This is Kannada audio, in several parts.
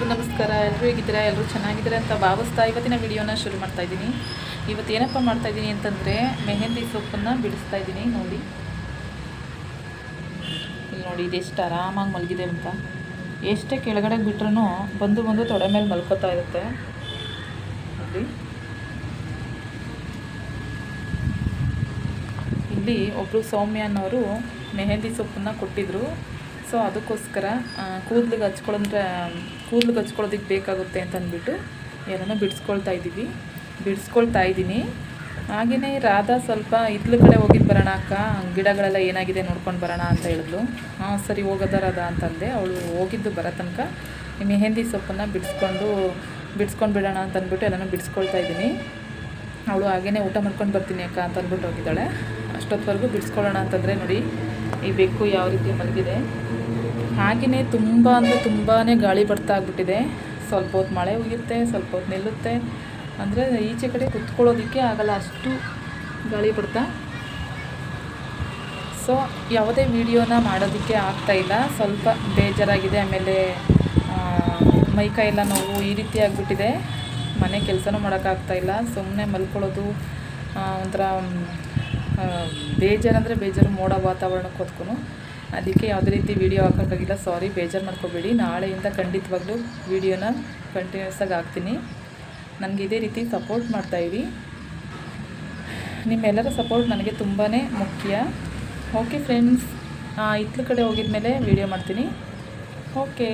ನಮಸ್ಕಾರ, ಎಲ್ಲರೂ ಹೇಗಿದ್ದೀರಾ? ಎಲ್ಲರೂ ಚೆನ್ನಾಗಿದ್ದೀರಾ ಅಂತ ಭಾವಿಸ್ತಾ ಇವತ್ತಿನ ವಿಡಿಯೋನ ಶುರು ಮಾಡ್ತಾ ಇದ್ದೀನಿ. ಇವತ್ತು ಏನಪ್ಪ ಮಾಡ್ತಾ ಇದ್ದೀನಿ ಅಂತಂದರೆ ಮೆಹಂದಿ ಸೊಪ್ಪನ್ನು ಬಿಡಿಸ್ತಾ ಇದ್ದೀನಿ. ನೋಡಿ ಇಲ್ಲಿ ನೋಡಿ, ಇದೆಷ್ಟು ಆರಾಮಾಗಿ ಮಲಗಿದೆ ಅಂತ. ಎಷ್ಟೇ ಕೆಳಗಡೆ ಬಿಟ್ರೂ ಬಂದು ತೊಡೆ ಮೇಲೆ ಮಲ್ಕೋತಾ ಇರುತ್ತೆ. ನೋಡಿ, ಇಲ್ಲಿ ಒಬ್ಬರು ಸೌಮ್ಯ ಅನ್ನೋರು ಮೆಹಂದಿ ಸೊಪ್ಪನ್ನು ಕೊಟ್ಟಿದ್ದರು. ಸೊ ಅದಕ್ಕೋಸ್ಕರ ಕೂದಲಿಗೆ ಹಚ್ಕೊಳ್ಳೋದಕ್ಕೆ ಬೇಕಾಗುತ್ತೆ ಅಂತ ಅಂದ್ಬಿಟ್ಟು ಏನೋ ಬಿಡಿಸ್ಕೊಳ್ತಾ ಇದ್ದೀನಿ. ಹಾಗೆಯೇ ರಾಧಾ ಸ್ವಲ್ಪ ಇತ್ಲ ಕಡೆ ಹೋಗಿದ್ದು ಬರೋಣ ಅಕ್ಕ, ಗಿಡಗಳೆಲ್ಲ ಏನಾಗಿದೆ ನೋಡ್ಕೊಂಡು ಬರೋಣ ಅಂತ ಹೇಳಿದ್ಲು. ಹಾಂ ಸರಿ, ಹೋಗೋದ ರಾಧಾ ಅಂತಂದೆ. ಅವಳು ಹೋಗಿದ್ದು ಬರೋ ತನಕ ಮೆಹಂದಿ ಸೊಪ್ಪನ್ನು ಬಿಡಿಸ್ಕೊಂಡು ಬಿಡೋಣ ಅಂತ ಅಂದ್ಬಿಟ್ಟು ಎಲ್ಲನೂ ಬಿಡಿಸ್ಕೊಳ್ತಾ ಇದ್ದೀನಿ. ಅವಳು ಹಾಗೇ ಊಟ ಮಾಡ್ಕೊಂಡು ಬರ್ತೀನಿ ಅಕ್ಕ ಅಂತ ಅಂದ್ಬಿಟ್ಟು ಹೋಗಿದ್ದಾಳೆ. ಅಷ್ಟೊತ್ತವರೆಗೂ ಬಿಡಿಸ್ಕೊಳ್ಳೋಣ ಅಂತಂದರೆ ನೋಡಿ, ಈ ಬೆಕ್ಕು ಯಾವ ರೀತಿ ಮಲಗಿದೆ. ಹಾಗೆಯೇ ತುಂಬಾ ಗಾಳಿ ಬರ್ತಾ ಆಗ್ಬಿಟ್ಟಿದೆ. ಸ್ವಲ್ಪ ಹೊತ್ತು ಮಳೆ ಹುಯ್ಯುತ್ತೆ, ಸ್ವಲ್ಪ ಹೊತ್ತು ನಿಲ್ಲುತ್ತೆ. ಅಂದರೆ ಈಚೆ ಕಡೆ ಕುತ್ಕೊಳ್ಳೋದಕ್ಕೆ ಆಗಲ್ಲ, ಅಷ್ಟು ಗಾಳಿ ಬರ್ತಾ. ಸೊ ಯಾವುದೇ ವಿಡಿಯೋನ ಮಾಡೋದಕ್ಕೆ ಆಗ್ತಾಯಿಲ್ಲ, ಸ್ವಲ್ಪ ಬೇಜಾರಾಗಿದೆ. ಆಮೇಲೆ ಮೈಕೈ ಎಲ್ಲ ನೋವು ಈ ರೀತಿ ಆಗಿಬಿಟ್ಟಿದೆ. ಮನೆ ಕೆಲಸನೂ ಮಾಡೋಕ್ಕಾಗ್ತಾಯಿಲ್ಲ, ಸುಮ್ಮನೆ ಮಲ್ಕೊಳ್ಳೋದು ಒಂಥರ ಬೇಜಾರು ಮೋಡ ವಾತಾವರಣಕ್ಕೆ ಹೊತ್ಕೊಂಡು. ಅದಕ್ಕೆ ಯಾವುದೇ ರೀತಿ ವೀಡಿಯೋ ಹಾಕೋಕ್ಕಾಗಿಲ್ಲ, ಸಾರಿ, ಬೇಜಾರು ಮಾಡ್ಕೋಬೇಡಿ. ನಾಳೆಯಿಂದ ಖಂಡಿತವಾಗ್ಲೂ ವೀಡಿಯೋನ ಕಂಟಿನ್ಯೂಸ್ ಆಗಿ ಹಾಕ್ತೀನಿ. ನನಗೆ ಇದೇ ರೀತಿ ಸಪೋರ್ಟ್ ಮಾಡ್ತಾಯಿರಿ. ನಿಮ್ಮೆಲ್ಲರ ಸಪೋರ್ಟ್ ನನಗೆ ತುಂಬಾ ಮುಖ್ಯ. ಓಕೆ ಫ್ರೆಂಡ್ಸ್, ಇತ್ಲ ಕಡೆ ಹೋಗಿದ ಮೇಲೆ ವೀಡಿಯೋ ಮಾಡ್ತೀನಿ. ಓಕೆ.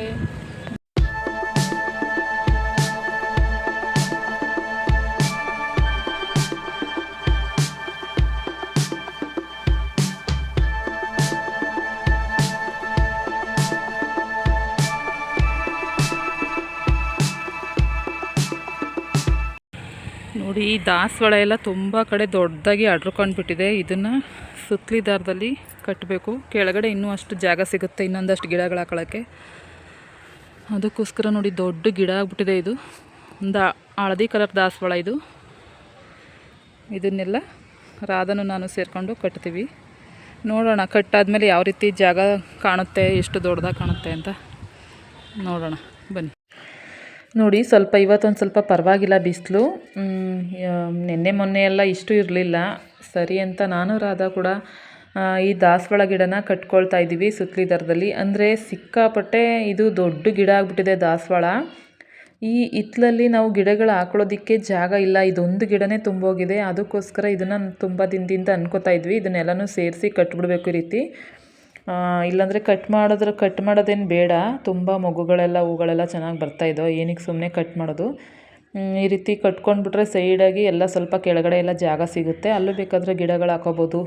ನೋಡಿ, ಈ ದಾಸವಾಳ ಎಲ್ಲ ತುಂಬ ಕಡೆ ದೊಡ್ಡದಾಗಿ ಅಡ್ರಕೊಂಡ್ಬಿಟ್ಟಿದೆ. ಇದನ್ನು ಸುತ್ತಲಿ ದಾರದಲ್ಲಿ ಕಟ್ಟಬೇಕು. ಕೆಳಗಡೆ ಇನ್ನೂ ಅಷ್ಟು ಜಾಗ ಸಿಗುತ್ತೆ, ಇನ್ನೊಂದಷ್ಟು ಗಿಡಗಳು ಹಾಕೊಳ್ಳೋಕ್ಕೆ. ಅದಕ್ಕೋಸ್ಕರ ನೋಡಿ, ದೊಡ್ಡ ಗಿಡ ಆಗಿಬಿಟ್ಟಿದೆ. ಇದು ಒಂದು ಹಳದಿ ಕಲರ್ ದಾಸವಾಳ ಇದು. ಇದನ್ನೆಲ್ಲ ರಾಧನು ನಾನು ಸೇರಿಕೊಂಡು ಕಟ್ತೀವಿ. ನೋಡೋಣ ಕಟ್ಟಾದಮೇಲೆ ಯಾವ ರೀತಿ ಜಾಗ ಕಾಣುತ್ತೆ, ಎಷ್ಟು ದೊಡ್ಡದಾಗಿ ಕಾಣುತ್ತೆ ಅಂತ ನೋಡೋಣ ಬನ್ನಿ. ನೋಡಿ, ಇವತ್ತೊಂದು ಸ್ವಲ್ಪ ಪರವಾಗಿಲ್ಲ ಬಿಸಿಲು. ನಿನ್ನೆ ಮೊನ್ನೆ ಎಲ್ಲ ಇಷ್ಟು ಇರಲಿಲ್ಲ. ಸರಿ ಅಂತ ನಾನು ರಾಧಾ ಕೂಡ ಈ ದಾಸವಾಳ ಗಿಡನ ಕಟ್ಕೊಳ್ತಾ ಇದ್ದೀವಿ ಸುತ್ತಲಿ ದರದಲ್ಲಿ. ಅಂದರೆ ಸಿಕ್ಕಾಪಟ್ಟೆ ಇದು ದೊಡ್ಡ ಗಿಡ ಆಗಿಬಿಟ್ಟಿದೆ ದಾಸವಾಳ. ಈ ಹಿತ್ತಲಲ್ಲಿ ನಾವು ಗಿಡಗಳು ಹಾಕೊಳ್ಳೋದಕ್ಕೆ ಜಾಗ ಇಲ್ಲ, ಇದೊಂದು ಗಿಡನೇ ತುಂಬೋಗಿದೆ. ಅದಕ್ಕೋಸ್ಕರ ಇದನ್ನು ತುಂಬ ದಿನದಿಂದ ಅನ್ಕೋತಾ ಇದ್ವಿ, ಇದನ್ನೆಲ್ಲನೂ ಸೇರಿಸಿ ಕಟ್ಬಿಡ್ಬೇಕು ಈ ರೀತಿ. ಇಲ್ಲಾಂದರೆ ಕಟ್ ಮಾಡೋದೇನು ಬೇಡ. ತುಂಬ ಮಗುಗಳೆಲ್ಲ ಹೂಗಳೆಲ್ಲ ಚೆನ್ನಾಗಿ ಬರ್ತಾಯಿದ್ದೋ, ಏನಕ್ಕೆ ಸುಮ್ಮನೆ ಕಟ್ ಮಾಡೋದು. ಈ ರೀತಿ ಕಟ್ಕೊಂಡ್ಬಿಟ್ರೆ ಸೈಡಾಗಿ ಎಲ್ಲ ಸ್ವಲ್ಪ ಕೆಳಗಡೆ ಎಲ್ಲ ಜಾಗ ಸಿಗುತ್ತೆ. ಅಲ್ಲೂ ಬೇಕಾದರೆ ಗಿಡಗಳು ಹಾಕೋಬೋದು,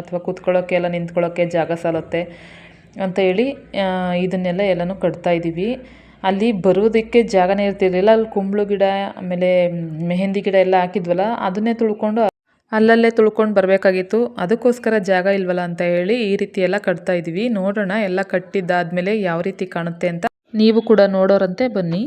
ಅಥವಾ ಕೂತ್ಕೊಳ್ಳೋಕ್ಕೆ ಎಲ್ಲ ನಿಂತ್ಕೊಳ್ಳೋಕ್ಕೆ ಜಾಗ ಸಾಲುತ್ತೆ ಅಂತ ಹೇಳಿ ಎಲ್ಲನೂ ಕಟ್ತಾಯಿದ್ದೀವಿ. ಅಲ್ಲಿ ಬರೋದಕ್ಕೆ ಜಾಗನೇ ಇರ್ತಿರ್ಲಿಲ್ಲ. ಅಲ್ಲಿ ಕುಂಬಳು ಗಿಡ ಆಮೇಲೆ ಮೆಹಂದಿ ಗಿಡ ಎಲ್ಲ ಹಾಕಿದ್ವಲ್ಲ, ಅದನ್ನೇ ಅಲ್ಲಲ್ಲೇ ತುಳ್ಕೊಂಡು ಬರಬೇಕಾಗಿತ್ತು. ಅದಕ್ಕೋಸ್ಕರ ಜಾಗ ಇಲ್ವಲ್ಲ ಅಂತ ಹೇಳಿ ಈ ರೀತಿ ಎಲ್ಲ ಕಟ್ತಾ ಇದ್ದೀವಿ. ನೋಡೋಣ ಎಲ್ಲ ಕಟ್ಟಿದ್ದಾದಮೇಲೆ ಯಾವ ರೀತಿ ಕಾಣುತ್ತೆ ಅಂತ. ನೀವು ಕೂಡ ನೋಡೋರಂತೆ ಬನ್ನಿ.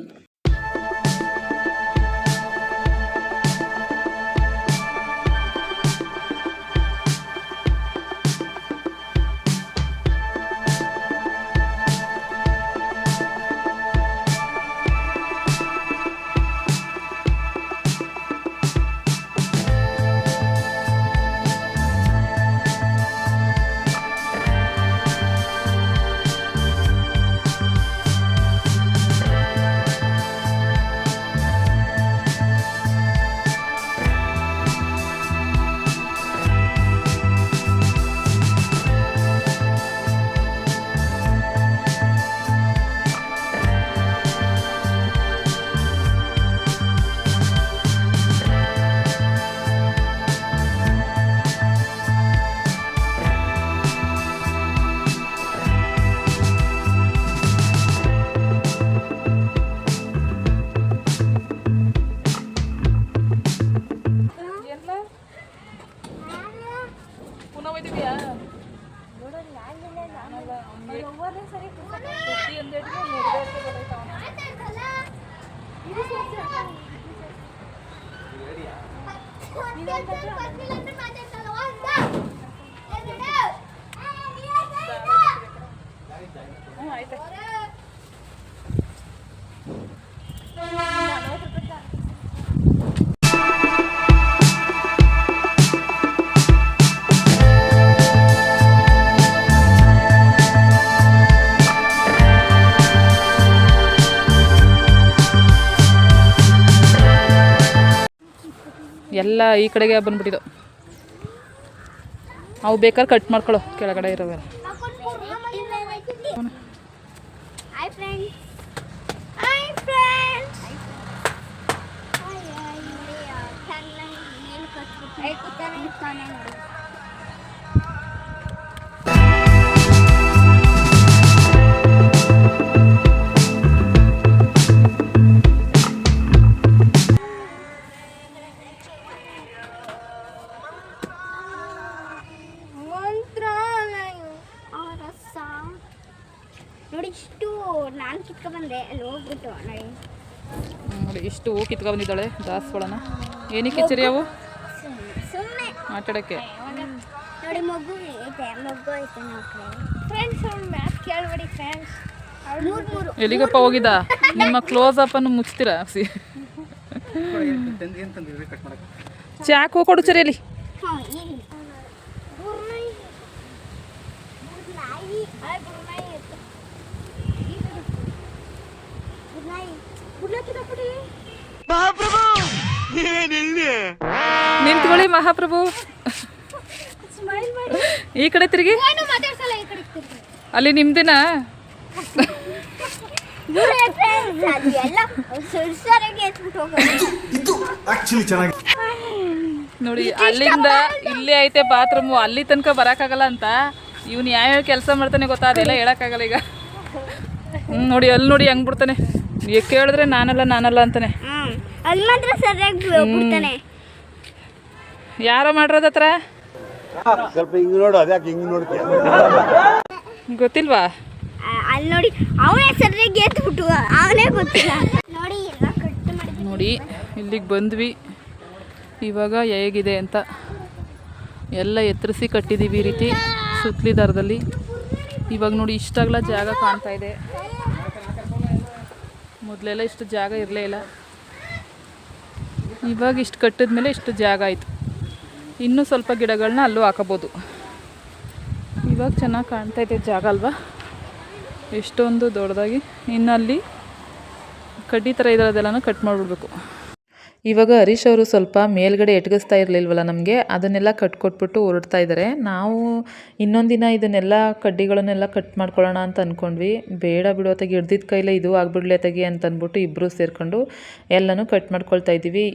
ಆಯ್ತು. ಎಲ್ಲ ಈ ಕಡೆಗೆ ಬಂದ್ಬಿಟ್ಟಿದ್ದು. ಅವು ಬೇಕಾದ್ರೆ ಕಟ್ ಮಾಡ್ಕೊಳ್ಳೋ ಕೆಳಗಡೆ ಇರೋವೆಲ್ಲ. ನೋಡಿ ಇಷ್ಟು ನಾನು ಕಿತ್ಕೊ ಬಂದೆ ಅಲ್ಲಿ ಹೋಗ್ಬಿಟ್ಟು ನೋಡಿ ಇಷ್ಟು ಹೂ ಕಿತ್ಕೊ ಬಂದಿದ್ದಾಳೆ ದಾಸವಾಳನ. ಏನಕ್ಕೆ ಕಿಚ್ಚರಿ ಅವು? ಸುಮ್ಮನೆ ಆಟಾಡೋಕ್ಕೆ. ನೋಡಿ ಮಗು ಐತೆ ಫ್ರೆಂಡ್ಸ್ ಮ್ಯಾಪ್ ಕೇಳ್ಬೇಡಿ ಫ್ರೆಂಡ್ಸ್. ಮೂರು ಎಲ್ಲಿಗಪ್ಪ ಹೋಗಿದ್ದ? ನಿಮ್ಮ ಕ್ಲೋಸ್ ಅಪ್ ಅನ್ನು ಮುಚ್ತೀರಾ? ಚಾಕು ಕೊಡು ಚರಿಯಲ್ಲಿ. ನಿಂತ್ಕೊಳ್ಳಿ ಮಹಾಪ್ರಭು. ಈ ಕಡೆ ತಿರುಗಿ. ಅಲ್ಲಿ ನಿಮ್ದೇನ? ನೋಡಿ ಅಲ್ಲಿಂದ ಇಲ್ಲಿ ಐತೆ ಬಾತ್ರೂಮು, ಅಲ್ಲಿ ತನಕ ಬರೋಕ್ಕಾಗಲ್ಲ ಅಂತ ಇವ್ನು ಯಾವ ಕೆಲಸ ಮಾಡ್ತಾನೆ ಗೊತ್ತಾ? ಅದೆಲ್ಲ ಹೇಳೋಕ್ಕಾಗಲ್ಲ ಈಗ. ನೋಡಿ ಅಲ್ಲಿ ನೋಡಿ ಹೆಂಗ್ ಬಿಡ್ತಾನೆ. ಕೇಳಿದ್ರೆ ನಾನಲ್ಲ ಅಂತಾನೆ. ಯಾರೋ ಮಾಡಿರೋದ ಹತ್ರ ಗೊತ್ತಿಲ್ವಾ? ಅಲ್ಲಿ ನೋಡಿ ಅವನೇ ಸರಿಯಾಗಿ ಎತ್ಬಿಟ್ಟು ಅವನೇ ಗೊತ್ತಿಲ್ಲ. ನೋಡಿ ನೋಡಿ ಇಲ್ಲಿಗೆ ಬಂದ್ವಿ. ಇವಾಗ ಹೇಗಿದೆ ಅಂತ ಎಲ್ಲ ಎತ್ತರಿಸಿ ಕಟ್ಟಿದ್ದೀವಿ ಈ ರೀತಿ ಸುತ್ತಲಿ ದಾರದಲ್ಲಿ. ಇವಾಗ ನೋಡಿ ಇಷ್ಟಾಗಲ ಜಾಗ ಕಾಣ್ತಾ ಇದೆ. ಮೊದಲೆಲ್ಲ ಇಷ್ಟು ಜಾಗ ಇರಲೇ ಇಲ್ಲ. ಇವಾಗ ಇಷ್ಟು ಕಟ್ಟಿದ ಮೇಲೆ ಇಷ್ಟು ಜಾಗ ಆಯಿತು. ಇನ್ನೂ ಸ್ವಲ್ಪ ಗಿಡಗಳನ್ನ ಅಲ್ಲೂ ಹಾಕೋಬೋದು. ಇವಾಗ ಚೆನ್ನಾಗಿ ಕಾಣ್ತಾ ಇದೆ ಜಾಗ ಅಲ್ವಾ? ಎಷ್ಟೊಂದು ದೊಡ್ಡದಾಗಿ. ಇನ್ನಲ್ಲಿ ಕಡ್ಡಿ ಥರ ಇರೋದೆಲ್ಲನೂ ಕಟ್ ಮಾಡಿಬಿಡ್ಬೇಕು. ಇವಾಗ ಹರೀಶ್ ಅವರು ಸ್ವಲ್ಪ ಮೇಲ್ಗಡೆ ಎಟ್ಗಿಸ್ತಾ ಇರಲಿಲ್ವಲ್ಲ ನಮಗೆ, ಅದನ್ನೆಲ್ಲ ಕಟ್ಕೊಟ್ಬಿಟ್ಟು ಹೊರಡ್ತಾ ಇದ್ದಾರೆ. ನಾವು ಇನ್ನೊಂದಿನ ಇದನ್ನೆಲ್ಲ ಕಡ್ಡಿಗಳನ್ನೆಲ್ಲ ಕಟ್ ಮಾಡ್ಕೊಳ್ಳೋಣ ಅಂತ ಅಂದ್ಕೊಂಡ್ವಿ. ಬೇಡ ಬಿಡು ಅತ್ತಾಗಿ ಹಿಡ್ದಿದ್ದ ಕೈಲೇ ಇದು ಆಗಿಬಿಡ್ಲಿ ಅತ್ತಾಗಿ ಅಂತ ಅಂದ್ಬಿಟ್ಟು ಇಬ್ಬರು ಸೇರಿಕೊಂಡು ಎಲ್ಲನೂ ಕಟ್ ಮಾಡ್ಕೊಳ್ತಾ ಇದ್ದೀವಿ.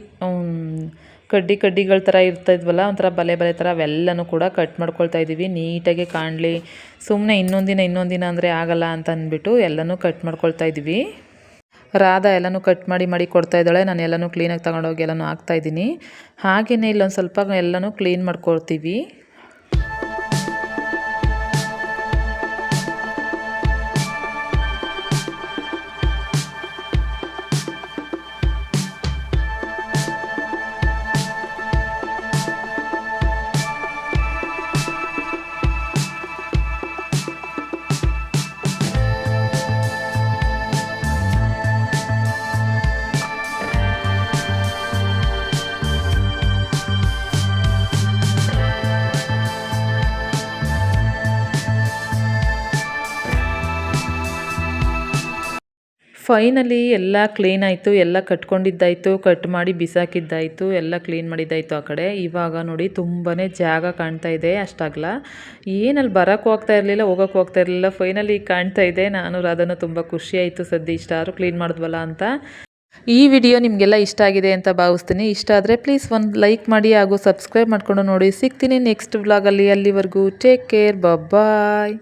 ಕಡ್ಡಿಗಳ ಥರ ಇರ್ತಾಯಿದ್ವಲ್ಲ, ಒಂಥರ ಬಲೆ ಥರ ಅವೆಲ್ಲನೂ ಕೂಡ ಕಟ್ ಮಾಡ್ಕೊಳ್ತಾ ಇದ್ದೀವಿ ನೀಟಾಗಿ ಕಾಣಲಿ. ಸುಮ್ಮನೆ ಇನ್ನೊಂದಿನ ಅಂದರೆ ಆಗಲ್ಲ ಅಂತ ಅಂದ್ಬಿಟ್ಟು ಎಲ್ಲನೂ ಕಟ್ ಮಾಡ್ಕೊಳ್ತಾ ಇದ್ದೀವಿ. ರಾಧಾ ಎಲ್ಲನೂ ಕಟ್ ಮಾಡಿ ಕೊಡ್ತಾ ಇದ್ದಾಳೆ. ನಾನು ಎಲ್ಲನೂ ಕ್ಲೀನಾಗಿ ತಗೊಂಡೋಗಿ ಎಲ್ಲನೂ ಹಾಕ್ತಾಯಿದ್ದೀನಿ. ಹಾಗೆಯೇ ಇಲ್ಲೊಂದು ಸ್ವಲ್ಪ ಎಲ್ಲನೂ ಕ್ಲೀನ್ ಮಾಡ್ಕೊಳ್ತೀವಿ. ಫೈನಲಿ ಎಲ್ಲ ಕ್ಲೀನ್ ಆಯಿತು. ಎಲ್ಲ ಕಟ್ಕೊಂಡಿದ್ದಾಯಿತು, ಕಟ್ ಮಾಡಿ ಬಿಸಾಕಿದ್ದಾಯಿತು, ಎಲ್ಲ ಕ್ಲೀನ್ ಮಾಡಿದ್ದಾಯಿತು ಆ ಕಡೆ. ಇವಾಗ ನೋಡಿ ತುಂಬಾ ಜಾಗ ಕಾಣ್ತಾ ಇದೆ ಅಷ್ಟಾಗಲ್ಲ. ಏನಲ್ಲಿ ಬರೋಕ್ಕೂ ಹೋಗ್ತಾ ಇರಲಿಲ್ಲ, ಹೋಗೋಕ್ಕೂ ಹೋಗ್ತಾ ಇರಲಿಲ್ಲ. ಫೈನಲಿ ಕಾಣ್ತಾ ಇದೆ. ನಾನು ರಾಧಾನು ತುಂಬ ಖುಷಿಯಾಯಿತು ಸದ್ಯ ಇಷ್ಟಾರು ಕ್ಲೀನ್ ಮಾಡಿದ್ವಲ್ಲ ಅಂತ. ಈ ವಿಡಿಯೋ ನಿಮಗೆಲ್ಲ ಇಷ್ಟ ಆಗಿದೆ ಅಂತ ಭಾವಿಸ್ತೀನಿ. ಇಷ್ಟ ಆದರೆ ಪ್ಲೀಸ್ ಒಂದು ಲೈಕ್ ಮಾಡಿ ಹಾಗೂ ಸಬ್ಸ್ಕ್ರೈಬ್ ಮಾಡಿಕೊಂಡು ನೋಡಿ. ಸಿಗ್ತೀನಿ ನೆಕ್ಸ್ಟ್ ವ್ಲಾಗಲ್ಲಿ. ಅಲ್ಲಿವರೆಗೂ ಟೇಕ್ ಕೇರ್, ಬಾಯ್.